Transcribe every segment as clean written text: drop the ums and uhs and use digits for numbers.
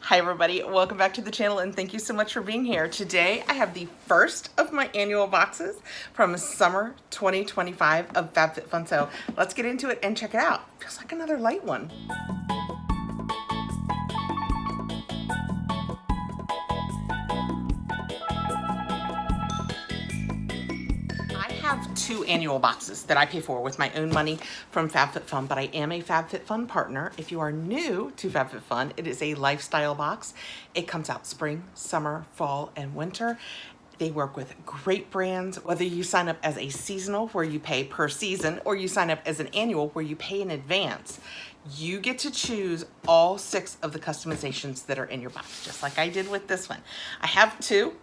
Hi everybody, welcome back to the channel and thank you so much for being here. Today I have the first of my annual boxes from summer 2025 of Fabfitfun. So let's get into it and check it out. Feels like another light one. I have two annual boxes that I pay for with my own money from Fabfitfun, but I am a Fabfitfun partner. If you are new to Fabfitfun, it is a lifestyle box. It comes out spring, summer, fall, and winter. They work with great brands, whether you sign up as a seasonal where you pay per season or you sign up as an annual where you pay in advance. You get to choose all 6 of the customizations that are in your box, just like I did with this one. I have 2,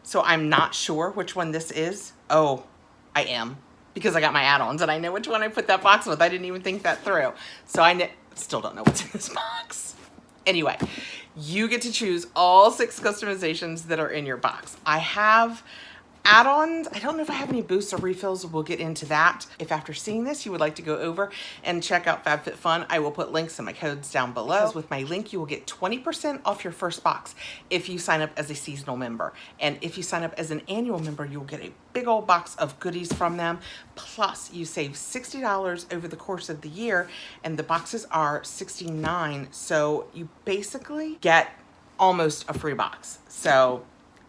so I'm not sure which one this is. Oh, I am, because I got my add-ons and I know which one I put that box with. I didn't even think that through. So I still don't know what's in this box. Anyway, you get to choose all 6 customizations that are in your box. I have add-ons. I don't know if I have any boosts or refills. We'll get into that. If after seeing this, you would like to go over and check out Fabfitfun, I will put links and my codes down below. Because with my link, you will get 20% off your first box if you sign up as a seasonal member. And if you sign up as an annual member, you will get a big old box of goodies from them. Plus, you save $60 over the course of the year, and the boxes are $69. So you basically get almost a free box. So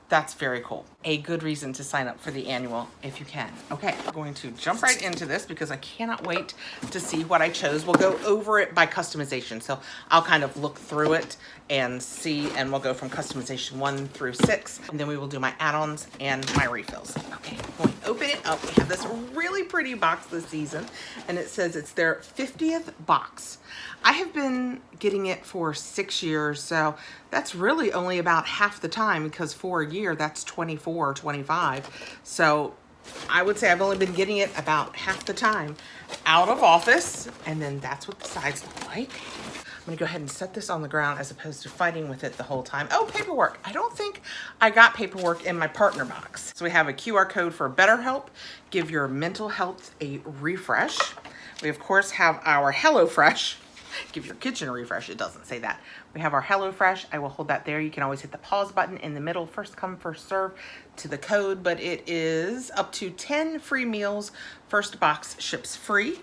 that's very cool. A good reason to sign up for the annual if you can. Okay, we're going to jump right into this because I cannot wait to see what I chose. We'll go over it by customization. So I'll kind of look through it and see, and we'll go from customization 1 through 6, and then we will do my add-ons and my refills. Okay, I'm going to open it up. We have this really pretty box this season, and it says it's their 50th box. I have been getting it for 6 years, so that's really only about half the time, because for a year, that's 24 or 25. So I would say I've only been getting it about half the time out of office, and then that's what the sides look like. I'm gonna go ahead and set this on the ground as opposed to fighting with it the whole time. Oh, paperwork. I don't think I got paperwork in my partner box. So we have a QR code for BetterHelp. Give your mental health a refresh. We of course have our HelloFresh. Give your kitchen a refresh. It doesn't say that. We have our HelloFresh. I will hold that there. You can always hit the pause button in the middle. First come, first serve to the code, but it is up to 10 free meals. First box ships free.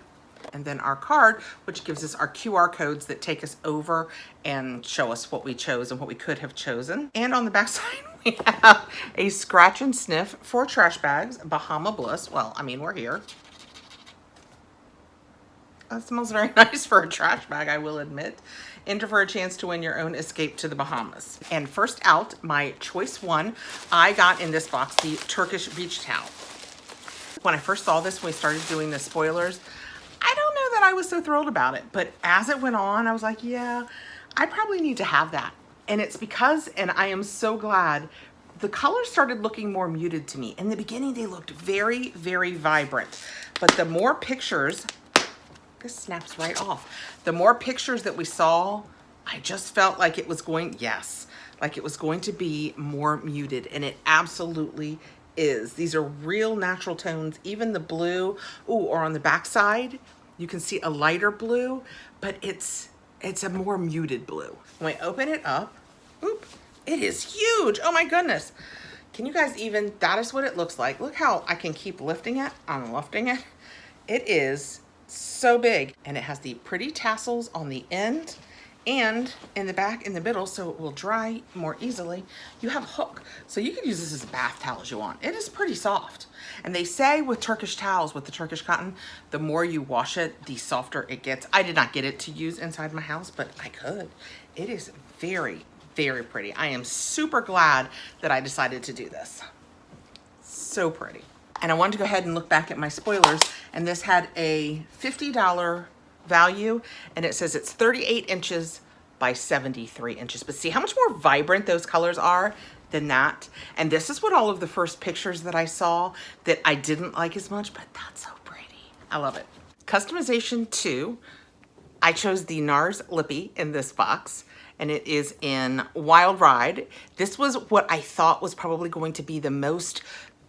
And then our card, which gives us our QR codes that take us over and show us what we chose and what we could have chosen. And on the back side, we have a scratch and sniff for trash bags, Bahama Bliss. Well, I mean, we're here. That smells very nice for a trash bag, I will admit. Enter for a chance to win your own escape to the Bahamas. And first out, my choice 1, I got in this box the Turkish beach towel. When I first saw this, when we started doing the spoilers, I don't know that I was so thrilled about it, but as it went on, I was like, yeah, I probably need to have that. And it's because, and I am so glad, the colors started looking more muted to me. In the beginning, they looked very, very vibrant, but the more pictures, this snaps right off. The more pictures that we saw, I just felt like it was going, yes, like it was going to be more muted, and it absolutely is. These are real natural tones. Even the blue, or on the back side, you can see a lighter blue, but it's a more muted blue. When I open it up, oop, it is huge. Oh my goodness. Can you guys even, that is what it looks like. Look how I can keep lifting it. I'm lifting it. It is so big, and it has the pretty tassels on the end and in the back, in the middle, so it will dry more easily. You have a hook, so you can use this as a bath towel as you want. It is pretty soft. And they say with Turkish towels, with the Turkish cotton, the more you wash it, the softer it gets. I did not get it to use inside my house, but I could. It is very, very pretty. I am super glad that I decided to do this. So pretty. And I wanted to go ahead and look back at my spoilers, and this had a $50 value, and it says it's 38 inches by 73 inches. But see how much more vibrant those colors are than that? And this is what all of the first pictures that I saw that I didn't like as much, but that's so pretty. I love it. Customization 2, I chose the NARS Lippy in this box, and it is in Wild Ride. This was what I thought was probably going to be the most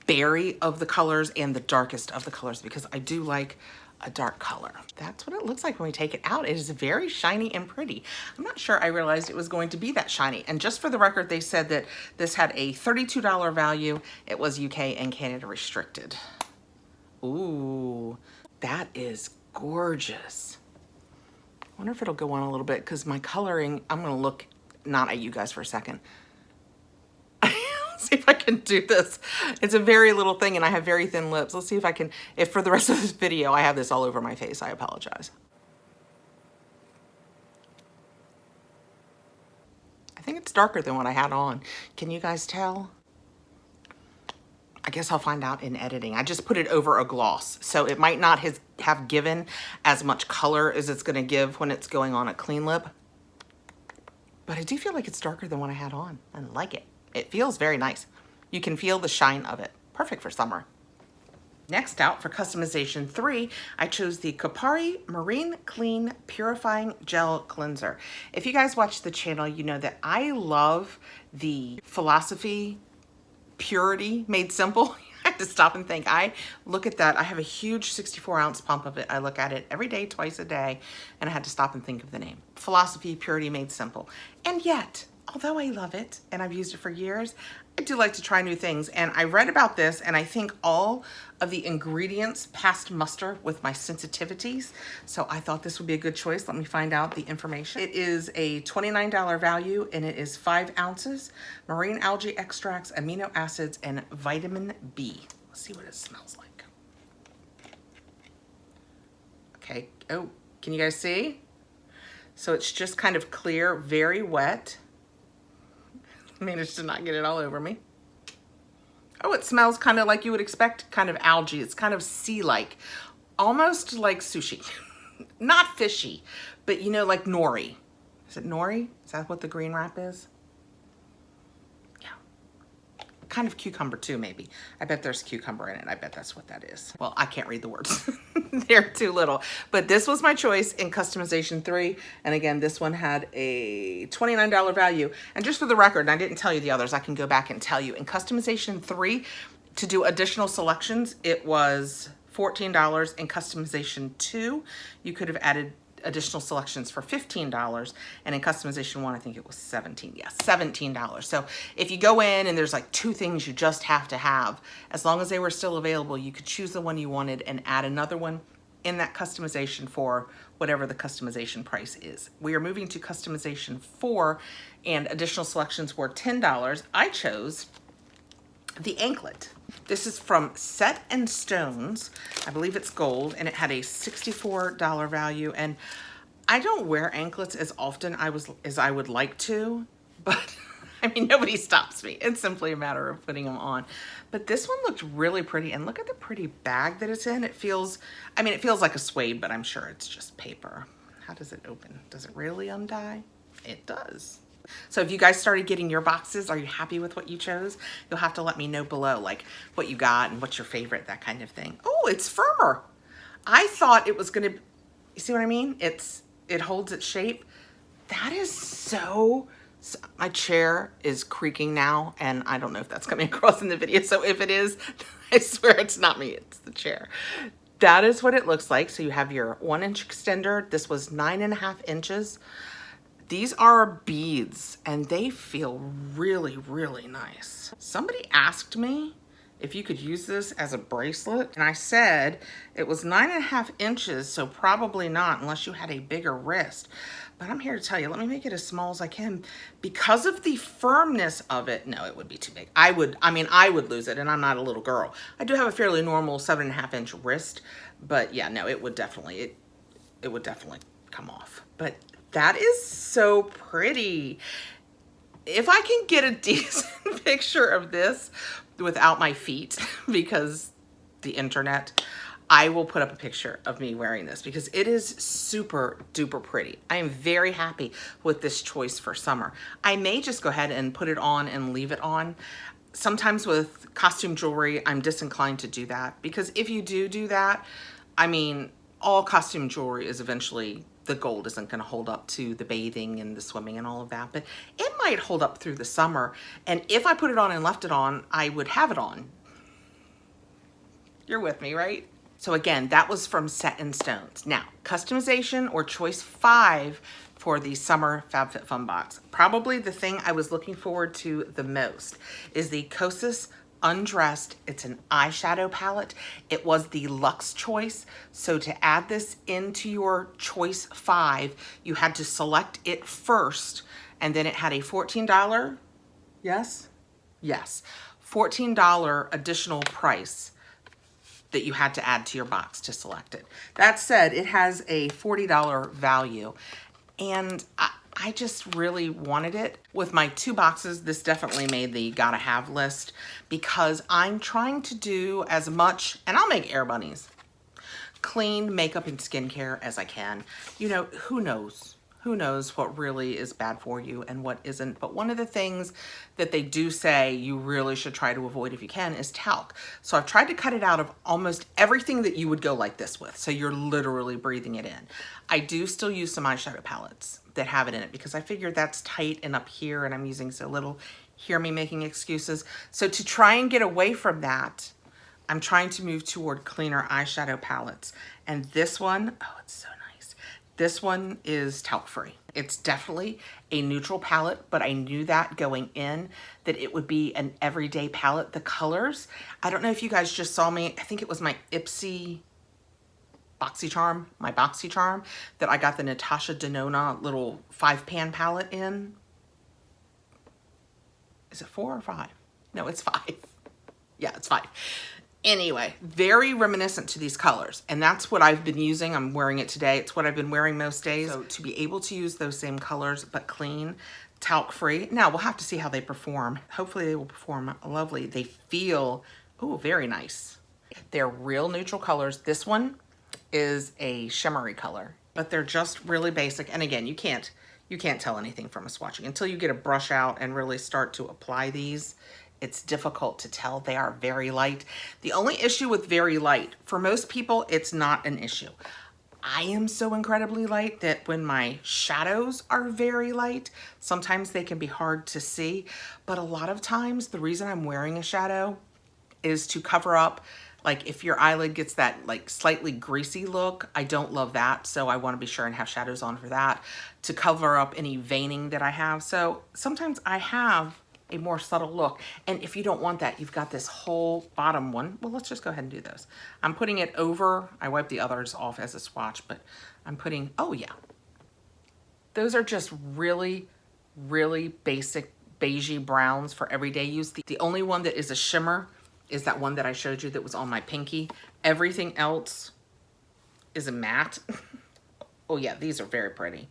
berry of the colors and the darkest of the colors, because I do like a dark color. That's what it looks like when we take it out. It is very shiny and pretty. I'm not sure I realized it was going to be that shiny. And just for the record, they said that this had a $32 value. It was UK and Canada restricted. Ooh, that is gorgeous. I wonder if it'll go on a little bit because my coloring, I'm gonna look not at you guys for a second. See if I can do this. It's a very little thing and I have very thin lips. Let's see if I can, if for the rest of this video I have this all over my face, I apologize. I think it's darker than what I had on. Can you guys tell? I guess I'll find out in editing. I just put it over a gloss, so it might not have given as much color as it's gonna give when it's going on a clean lip. But I do feel like it's darker than what I had on. I like it. It feels very nice. You can feel the shine of it. Perfect for summer. Next out for customization 3, I chose the Kopari Marine Clean Purifying Gel Cleanser. If you guys watch the channel, you know that I love the philosophy Purity Made Simple. I had to stop and think. I look at that. I have a huge 64-ounce pump of it. I look at it every day, twice a day, and I had to stop and think of the name. Philosophy Purity Made Simple. And yet, although I love it and I've used it for years, I do like to try new things. And I read about this and I think all of the ingredients passed muster with my sensitivities. So I thought this would be a good choice. Let me find out the information. It is a $29 value and it is 5 ounces, marine algae extracts, amino acids, and vitamin B. Let's see what it smells like. Okay, oh, can you guys see? So it's just kind of clear, very wet. Managed to not get it all over me. Oh, it smells kind of like you would expect, kind of algae. It's kind of sea-like, almost like sushi. Not fishy, but you know, like nori. Is it nori? Is that what the green wrap is? Yeah. Kind of cucumber too, maybe. I bet there's cucumber in it. I bet that's what that is. Well, I can't read the words. They're too little. But this was my choice in customization 3. And again, this one had a $29 value. And just for the record, and I didn't tell you the others, I can go back and tell you. In customization 3, to do additional selections, it was $14. In customization 2, you could have added additional selections for $15, and in customization 1 I think it was 17. Yes, $17. So if you go in and there's like 2 things you just have to have, as long as they were still available, you could choose the one you wanted and add another one in that customization for whatever the customization price is. We are moving to customization 4 and additional selections were $10. I chose the anklet. This is from Set and Stones. I believe it's gold, and it had a $64 value. And I don't wear anklets as often as I would like to, but I mean, nobody stops me. It's simply a matter of putting them on. But this one looked really pretty, and look at the pretty bag that it's in. It feels, I mean, it feels like a suede, but I'm sure it's just paper. How does it open? Does it really untie? It does. So if you guys started getting your boxes, are you happy with what you chose? You'll have to let me know below, like what you got and what's your favorite, that kind of thing. Oh, it's firmer. I thought it was gonna, you see what I mean? It holds its shape. That is so, my chair is creaking now, and I don't know if that's coming across in the video. So if it is, I swear it's not me, it's the chair. That is what it looks like. So you have your 1-inch extender. This was 9.5 inches. These are beads and they feel really, really nice. Somebody asked me if you could use this as a bracelet, and I said it was 9.5 inches, so probably not unless you had a bigger wrist. But I'm here to tell you, let me make it as small as I can. Because of the firmness of it, no, it would be too big. I would lose it, and I'm not a little girl. I do have a fairly normal 7.5 inch wrist, but yeah, no, it would definitely come off. But that is so pretty. If I can get a decent picture of this without my feet, because the internet, I will put up a picture of me wearing this because it is super duper pretty. I am very happy with this choice for summer. I may just go ahead and put it on and leave it on. Sometimes with costume jewelry, I'm disinclined to do that because if you do that, I mean, all costume jewelry is eventually, the gold isn't going to hold up to the bathing and the swimming and all of that, but it might hold up through the summer. And if I put it on and left it on, I would have it on. You're with me, right? So again, that was from Set in Stones. Now, customization or choice 5 for the summer FabFitFun box. Probably the thing I was looking forward to the most is the Kosas Undressed. It's an eyeshadow palette. It was the Luxe choice. So to add this into your choice 5, you had to select it first, and then it had a $14, yes? Yes, $14 additional price that you had to add to your box to select it. That said, it has a $40 value, and I just really wanted it. With my 2 boxes, this definitely made the gotta have list because I'm trying to do as much, and I'll make air bunnies, clean makeup and skincare as I can. You know, who knows? Who knows what really is bad for you and what isn't. But one of the things that they do say you really should try to avoid if you can is talc. So I've tried to cut it out of almost everything that you would go like this with. So you're literally breathing it in. I do still use some eyeshadow palettes that have it in it because I figured that's tight and up here and I'm using so little. Hear me making excuses. So to try and get away from that, I'm trying to move toward cleaner eyeshadow palettes. And this one, oh, it's so nice. This one is talc free. It's definitely a neutral palette, but I knew that going in that it would be an everyday palette. The colors, I don't know if you guys just saw me, I think it was my Ipsy BoxyCharm, my BoxyCharm, that I got the Natasha Denona little 5-pan palette in. Is it 4 or 5? No, it's 5. Yeah, it's 5. Anyway, very reminiscent to these colors, and that's what I've been using. I'm wearing it today. It's what I've been wearing most days. So to be able to use those same colors, but clean, talc-free. Now, we'll have to see how they perform. Hopefully they will perform lovely. They feel, oh, very nice. They're real neutral colors. This one is a shimmery color, but they're just really basic. And again, you can't tell anything from a swatching until you get a brush out and really start to apply these. It's difficult to tell. They are very light. The only issue with very light, for most people, it's not an issue. I am so incredibly light that when my shadows are very light, sometimes they can be hard to see. But a lot of times, the reason I'm wearing a shadow is to cover up, like if your eyelid gets that like slightly greasy look, I don't love that. So I want to be sure and have shadows on for that, to cover up any veining that I have. So sometimes I have a more subtle look. And if you don't want that, you've got this whole bottom one. Well, let's just go ahead and do those. I'm putting it over, I wiped the others off as a swatch, but I'm putting, oh yeah. Those are just really, really basic beigey browns for everyday use. The only one that is a shimmer is that one that I showed you that was on my pinky. Everything else is a matte. Oh yeah, these are very pretty.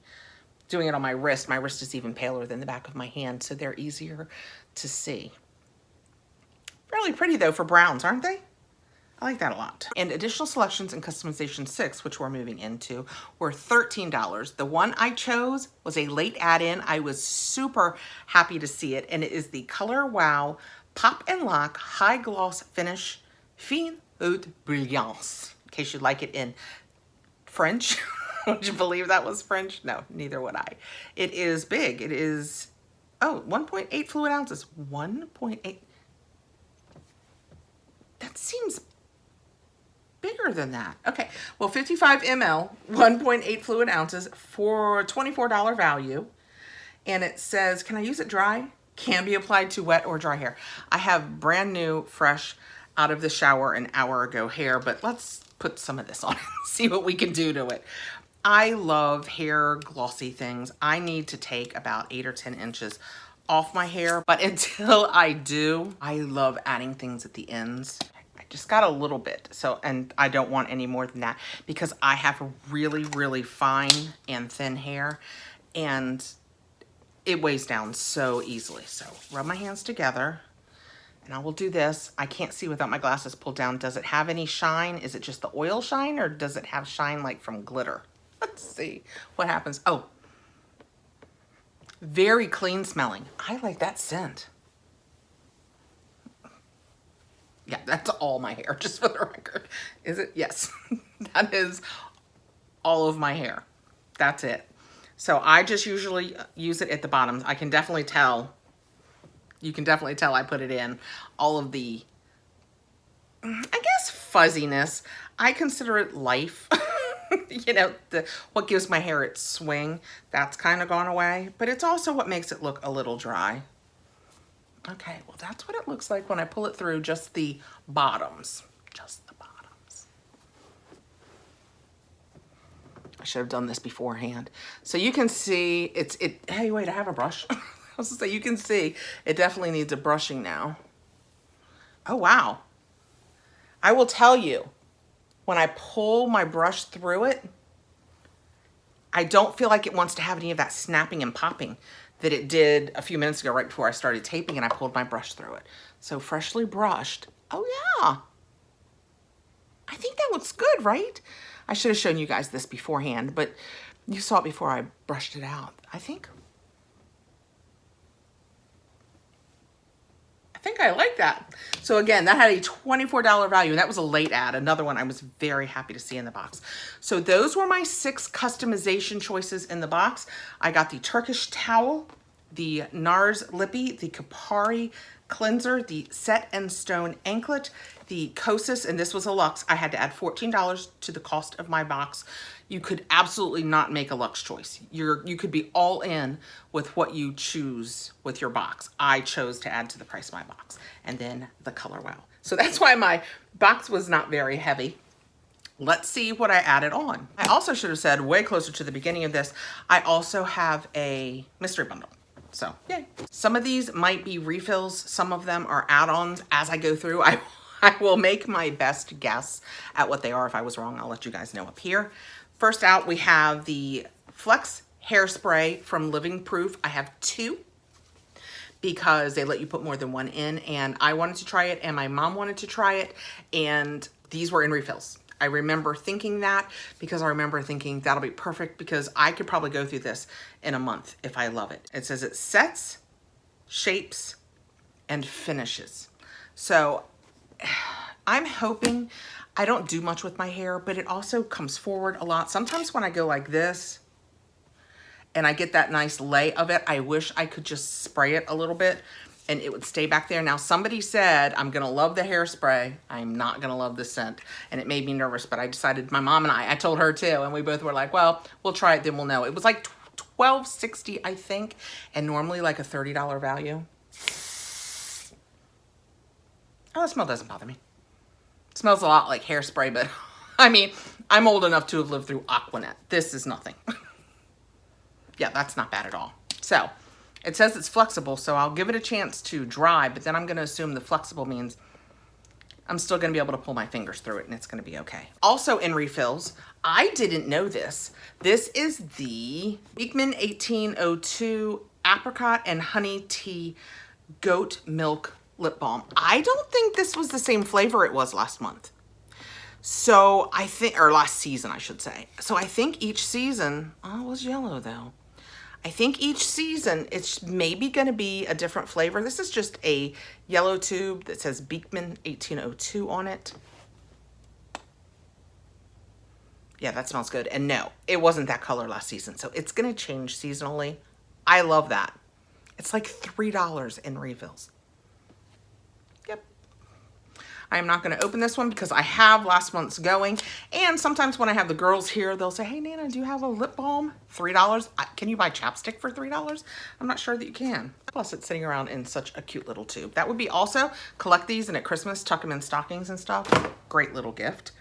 Doing it on my wrist is even paler than the back of my hand, so they're easier to see. Really pretty though for browns, aren't they? I like that a lot. And additional selections in customization 6, which we're moving into, were $13. The one I chose was a late add-in. I was super happy to see it, and it is the Color Wow Pop and Lock High Gloss Finish Fine Haute Brilliance, in case you like it in French. Would you believe that was French? No, neither would I. It is big. It is, oh, 1.8 fluid ounces. 1.8. That seems bigger than that. Okay, well, 55 ml, 1.8 fluid ounces for $24 value. And it says, can I use it dry? Can be applied to wet or dry hair. I have brand new, fresh, out of the shower an hour ago hair, but let's put some of this on and see what we can do to it. I love hair glossy things. I need to take about 8 or 10 inches off my hair, but until I do, I love adding things at the ends. I just got a little bit, so, and I don't want any more than that because I have really, really fine and thin hair, and it weighs down so easily. So rub my hands together, and I will do this. I can't see without my glasses pulled down. Does it have any shine? Is it just the oil shine, or does it have shine like from glitter? Let's see what happens. Oh, very clean smelling. I like that scent. Yeah, that's all my hair, just for the record. Is it? Yes, that is all of my hair. That's it. So I just usually use it at the bottom. I can definitely tell, you can definitely tell I put it in all of the, I guess, fuzziness. I consider it life. You know, what gives my hair its swing, that's kind of gone away, but it's also what makes it look a little dry. Okay, well, that's what it looks like when I pull it through just the bottoms. Just the bottoms. I should have done this beforehand. So you can see hey, wait, I have a brush. I was gonna say, you can see it definitely needs a brushing now. Oh, wow. I will tell you, when I pull my brush through it, I don't feel like it wants to have any of that snapping and popping that it did a few minutes ago right before I started taping and I pulled my brush through it. So freshly brushed. Oh yeah. I think that looks good, right? I should have shown you guys this beforehand, but you saw it before I brushed it out. I think I like that. So again, that had a $24 value, and that was a late ad, another one I was very happy to see in the box. So those were my 6 customization choices in the box. I got the Turkish towel, the NARS Lippy, the Kapari cleanser, the Set and Stone anklet, the Kosas, and this was a luxe. I had to add $14 to the cost of my box. You could absolutely not make a luxe choice. You could be all in with what you choose with your box. I chose to add to the price of my box. And then the color wow. So that's why my box was not very heavy. Let's see what I added on. I also should have said way closer to the beginning of this, I also have a mystery bundle. So yay. Some of these might be refills. Some of them are add-ons. As I go through, I will make my best guess at what they are. If I was wrong, I'll let you guys know up here. First out, we have the Flex Hairspray from Living Proof. I have 2 because they let you put more than 1 in, and I wanted to try it and my mom wanted to try it, and these were in refills. I remember thinking that because I remember thinking that'll be perfect because I could probably go through this in a month if I love it. It says it sets, shapes, and finishes. So I'm hoping, I don't do much with my hair, but it also comes forward a lot. Sometimes when I go like this and I get that nice lay of it, I wish I could just spray it a little bit and it would stay back there. Now, somebody said, I'm gonna love the hairspray. I'm not gonna love the scent. And it made me nervous, but I decided, my mom and I told her too, and we both were like, well, we'll try it, then we'll know. It was like $12.60, I think, and normally like a $30 value. Oh, the smell doesn't bother me. It smells a lot like hairspray, but I mean, I'm old enough to have lived through Aquanet. This is nothing. Yeah, that's not bad at all. So it says it's flexible, so I'll give it a chance to dry, but then I'm gonna assume the flexible means I'm still gonna be able to pull my fingers through it and it's gonna be okay. Also in refills, I didn't know this. This is the Beekman 1802 Apricot and Honey Tea Goat Milk Lip Balm. I don't think this was the same flavor it was last month. So I think, or last season, I should say. So I think each season, oh, it was yellow though. I think each season it's maybe gonna be a different flavor. This is just a yellow tube that says Beekman 1802 on it. Yeah, that smells good. And no, it wasn't that color last season. So it's gonna change seasonally. I love that. It's like $3 in refills. Yep. I am not going to open this one because I have last month's going. And sometimes when I have the girls here, they'll say, hey, Nana, do you have a lip balm? $3. Can you buy chapstick for $3? I'm not sure that you can. Plus, it's sitting around in such a cute little tube. That would be also, collect these and at Christmas, tuck them in stockings and stuff. Great little gift.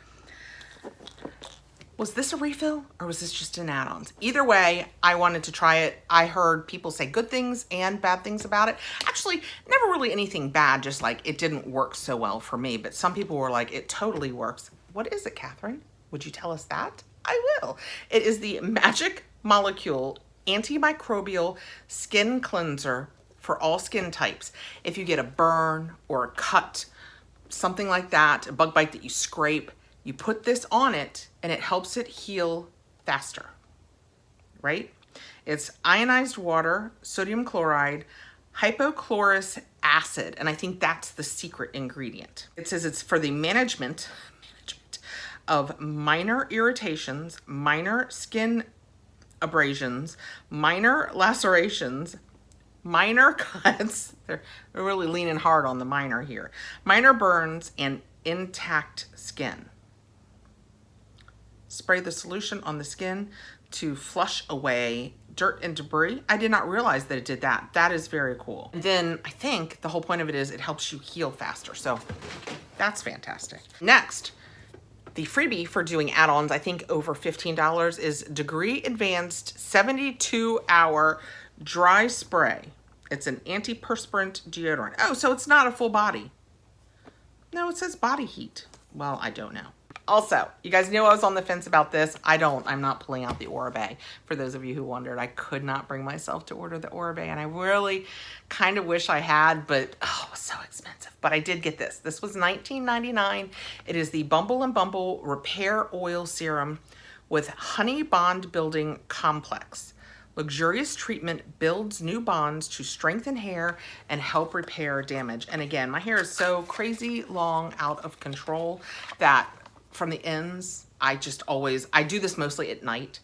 Was this a refill or was this just an add-ons? Either way, I wanted to try it. I heard people say good things and bad things about it. Actually, never really anything bad, just like it didn't work so well for me, but some people were like, it totally works. What is it, Catherine? Would you tell us that? I will. It is the Magic Molecule Antimicrobial Skin Cleanser for all skin types. If you get a burn or a cut, something like that, a bug bite that you scrape, you put this on it and it helps it heal faster, right? It's ionized water, sodium chloride, hypochlorous acid, and I think that's the secret ingredient. It says it's for the management of minor irritations, minor skin abrasions, minor lacerations, minor cuts, they're really leaning hard on the minor here, minor burns, and intact skin. Spray the solution on the skin to flush away dirt and debris. I did not realize that it did that. That is very cool. And then I think the whole point of it is it helps you heal faster. So that's fantastic. Next, the freebie for doing add-ons, I think over $15, is Degree Advanced 72-Hour Dry Spray. It's an antiperspirant deodorant. Oh, so it's not a full body. No, it says body heat. Well, I don't know. Also, you guys knew I was on the fence about this. I'm not pulling out the Oribe. For those of you who wondered, I could not bring myself to order the Oribe, and I really kind of wish I had, but oh, it was so expensive. But I did get this. This was $19.99. It is the Bumble and Bumble Repair Oil Serum with Honey Bond Building Complex. Luxurious treatment builds new bonds to strengthen hair and help repair damage. And again, my hair is so crazy long, out of control, that from the ends, I do this mostly at night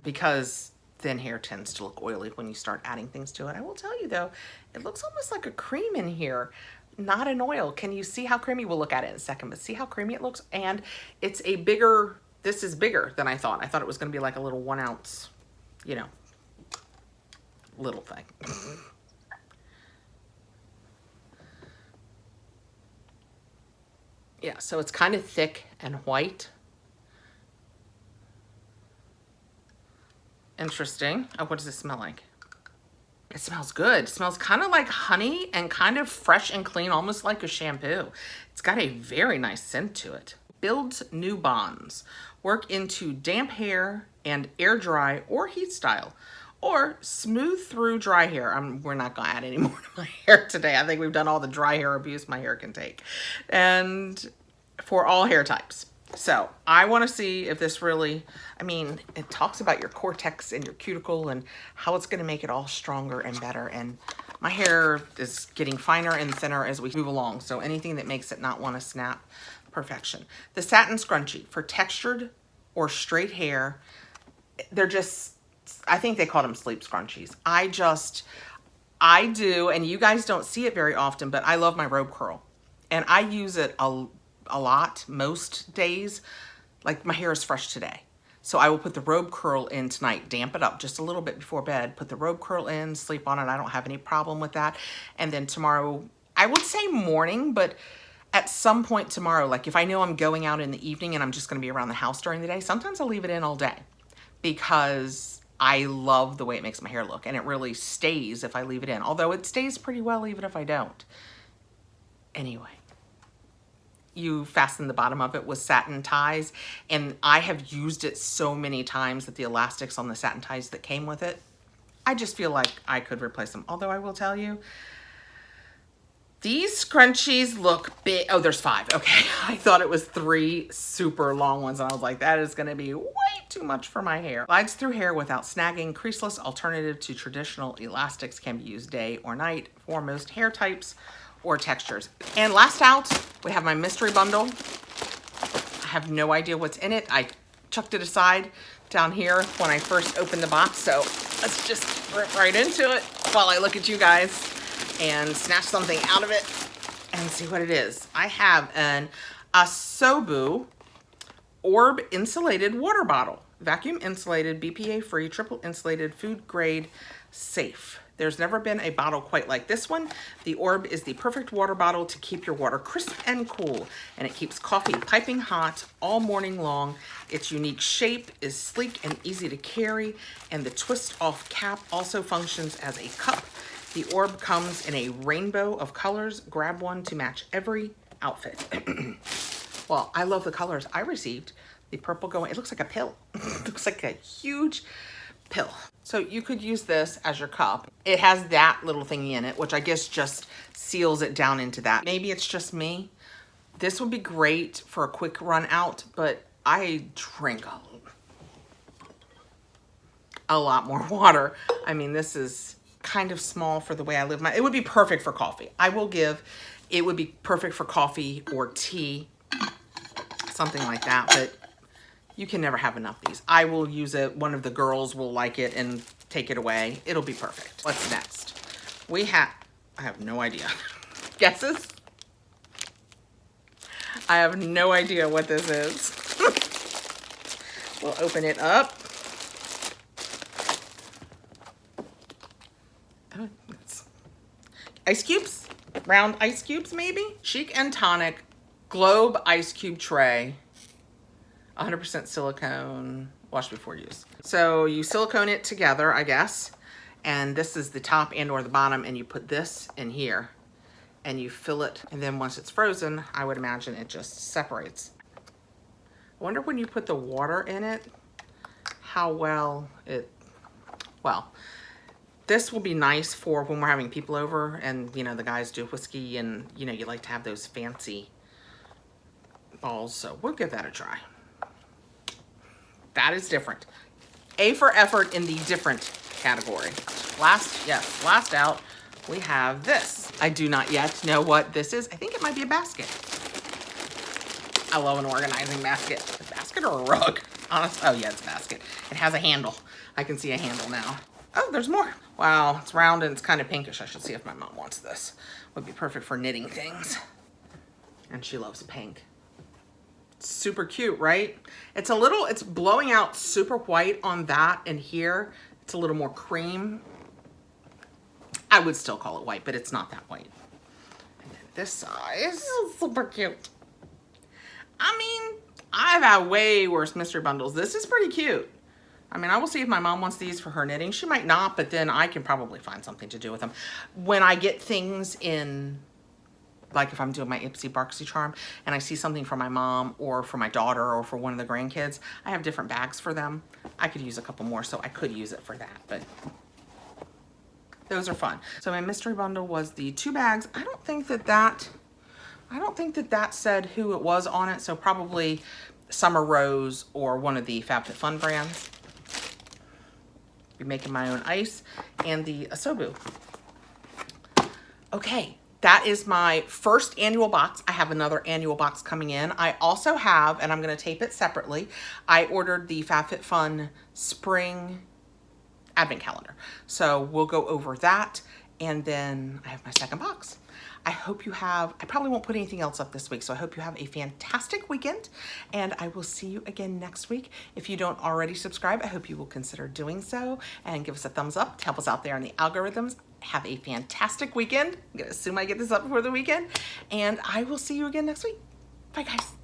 because thin hair tends to look oily when you start adding things to it. I will tell you though, it looks almost like a cream in here, not an oil. Can you see how creamy? We'll look at it in a second, but see how creamy it looks? And it's a bigger, this is bigger than I thought. I thought it was gonna be like a little 1 ounce, you know, little thing. Yeah, so it's kind of thick and white. Interesting. Oh, what does it smell like? It smells good. It smells kind of like honey and kind of fresh and clean, almost like a shampoo. It's got a very nice scent to it. Builds new bonds. Work into damp hair and air dry or heat style. Or smooth through dry hair. We're not gonna add any more to my hair today. I think we've done all the dry hair abuse my hair can take. And for all hair types. So I wanna see if this really, I mean, it talks about your cortex and your cuticle and how it's gonna make it all stronger and better. And my hair is getting finer and thinner as we move along. So anything that makes it not wanna snap, perfection. The satin scrunchie for textured or straight hair. They're just, I think they call them sleep scrunchies. I do, and you guys don't see it very often, but I love my robe curl. And I use it a lot, most days. Like my hair is fresh today. So I will put the robe curl in tonight, damp it up just a little bit before bed, put the robe curl in, sleep on it. I don't have any problem with that. And then tomorrow, I would say morning, but at some point tomorrow, like if I know I'm going out in the evening and I'm just gonna be around the house during the day, sometimes I'll leave it in all day because I love the way it makes my hair look, and it really stays if I leave it in, although it stays pretty well even if I don't. Anyway, you fasten the bottom of it with satin ties, and I have used it so many times that the elastics on the satin ties that came with it, I just feel like I could replace them. Although I will tell you, these scrunchies look big. Oh, there's 5. Okay. I thought it was 3 super long ones. And I was like, that is going to be way too much for my hair. Glides through hair without snagging. Creaseless alternative to traditional elastics, can be used day or night for most hair types or textures. And last out, we have my mystery bundle. I have no idea what's in it. I chucked it aside down here when I first opened the box. So let's just rip right into it while I look at you guys and snatch something out of it and see what it is. I have an Asobu Orb insulated water bottle. Vacuum insulated, BPA free, triple insulated, food grade, safe. There's never been a bottle quite like this one. The Orb is the perfect water bottle to keep your water crisp and cool, and it keeps coffee piping hot all morning long. Its unique shape is sleek and easy to carry, and the twist off cap also functions as a cup. The Orb comes in a rainbow of colors. Grab one to match every outfit. Well, I love the colors I received. The purple going, it looks like a pill. It looks like a huge pill. So you could use this as your cup. It has that little thingy in it, which I guess just seals it down into that. Maybe it's just me. This would be great for a quick run out, but I drink a lot more water. I mean, this is kind of small for the way I live it would be perfect for coffee. It would be perfect for coffee or tea, something like that, but you can never have enough of these. I will use it. One of the girls will like it and take it away. It'll be perfect. What's next? I have no idea. Guesses? I have no idea what this is. We'll open it up. Oh, it's ice cubes, round ice cubes maybe? Chic and Tonic Globe Ice Cube Tray. 100% silicone, wash before use. So you silicone it together, I guess. And this is the top and or the bottom, and you put this in here and you fill it. And then once it's frozen, I would imagine it just separates. I wonder when you put the water in it, how well it, well, this will be nice for when we're having people over and, you know, the guys do whiskey and, you know, you like to have those fancy balls. So we'll give that a try. That is different. A for effort in the different category. Last out, we have this. I do not yet know what this is. I think it might be a basket. I love an organizing basket. A basket or a rug? Honest, oh yeah, it's a basket. It has a handle. I can see a handle now. Oh, there's more. Wow, it's round and it's kind of pinkish. I should see if my mom wants this. Would be perfect for knitting things. And she loves pink. Super cute, right? It's a little, it's blowing out super white on that, and here it's a little more cream. I would still call it white, but it's not that white. And then this size, super cute. I mean, I've had way worse mystery bundles. This is pretty cute. I mean, I will see if my mom wants these for her knitting. She might not, but then I can probably find something to do with them. When I get things in, like if I'm doing my Ipsy Barksy charm and I see something for my mom or for my daughter or for one of the grandkids, I have different bags for them. I could use a couple more, so I could use it for that, but those are fun. So my mystery bundle was the 2 bags. I don't think that said who it was on it, so probably Summer Rose or one of the Fabfitfun brands. Be making my own ice and the Asobu. Okay. That is my first annual box. I have another annual box coming in. I also have, and I'm going to tape it separately, I ordered the Fabfitfun Spring Advent Calendar. So we'll go over that, and then I have my second box. I hope you have, I probably won't put anything else up this week, so I hope you have a fantastic weekend, and I will see you again next week. If you don't already subscribe, I hope you will consider doing so, and give us a thumbs up to help us out there in the algorithms. Have a fantastic weekend. I'm gonna assume I get this up before the weekend, and I will see you again next week. Bye, guys.